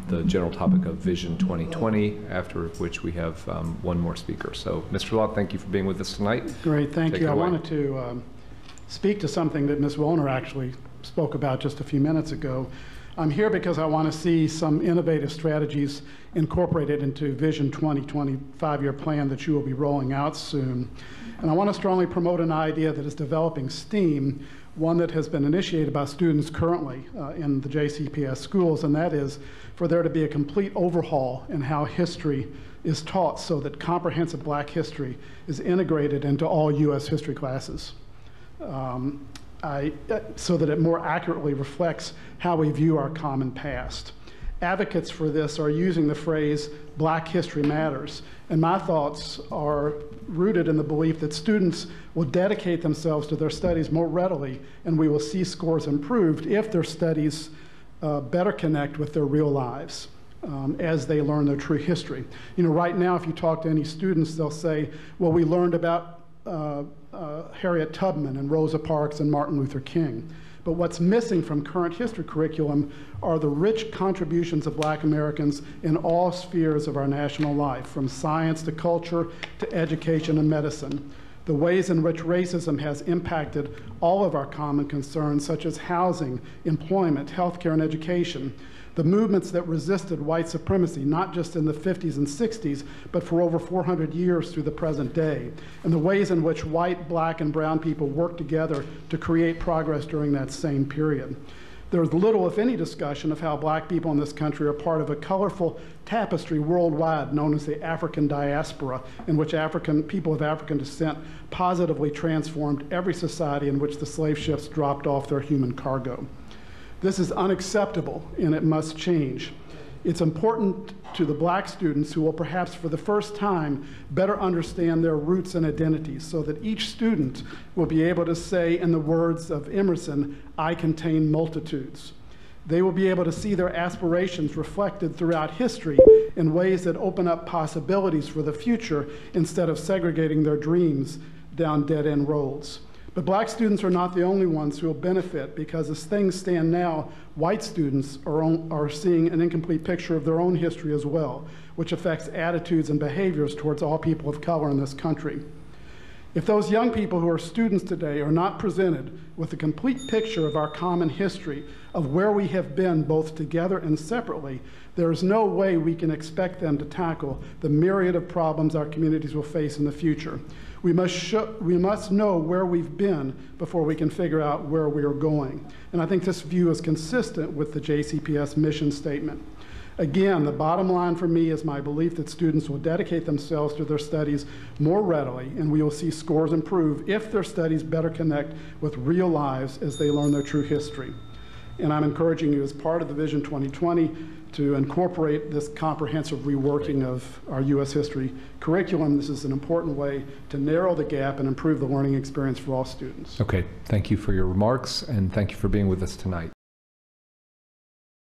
the general topic of Vision 2020, after which we have one more speaker. So, Mr. Lott, thank you for being with us tonight. Great, thank you. I wanted to speak to something that Ms. Wollner actually spoke about just a few minutes ago. I'm here because I want to see some innovative strategies incorporated into Vision 2020 5-year plan that you will be rolling out soon. And I want to strongly promote an idea that is developing steam, one that has been initiated by students currently in the JCPS schools, and that is for there to be a complete overhaul in how history is taught so that comprehensive Black history is integrated into all U.S. history classes. So that it more accurately reflects how we view our common past. Advocates for this are using the phrase Black History Matters, and my thoughts are rooted in the belief that students will dedicate themselves to their studies more readily, and we will see scores improved if their studies better connect with their real lives as they learn their true history. You know, right now, if you talk to any students, they'll say, well, we learned about Harriet Tubman and Rosa Parks and Martin Luther King. But what's missing from current history curriculum are the rich contributions of Black Americans in all spheres of our national life, from science to culture to education and medicine. The ways in which racism has impacted all of our common concerns, such as housing, employment, healthcare, and education. The movements that resisted white supremacy, not just in the 50s and 60s, but for over 400 years through the present day, and the ways in which white, Black, and brown people worked together to create progress during that same period. There's little, if any, discussion of how Black people in this country are part of a colorful tapestry worldwide known as the African diaspora, in which people of African descent positively transformed every society in which the slave ships dropped off their human cargo. This is unacceptable, and it must change. It's important to the Black students who will perhaps for the first time better understand their roots and identities, so that each student will be able to say, in the words of Emerson, "I contain multitudes." They will be able to see their aspirations reflected throughout history in ways that open up possibilities for the future instead of segregating their dreams down dead-end roads. But Black students are not the only ones who will benefit, because as things stand now, white students are seeing an incomplete picture of their own history as well, which affects attitudes and behaviors towards all people of color in this country. If those young people who are students today are not presented with a complete picture of our common history, of where we have been both together and separately, there is no way we can expect them to tackle the myriad of problems our communities will face in the future. We must know where we've been before we can figure out where we are going. And I think this view is consistent with the JCPS mission statement. Again, the bottom line for me is my belief that students will dedicate themselves to their studies more readily, and we will see scores improve if their studies better connect with real lives as they learn their true history. And I'm encouraging you, as part of the Vision 2020, to incorporate this comprehensive reworking of our U.S. history curriculum. This is an important way to narrow the gap and improve the learning experience for all students. Okay, thank you for your remarks, and thank you for being with us tonight.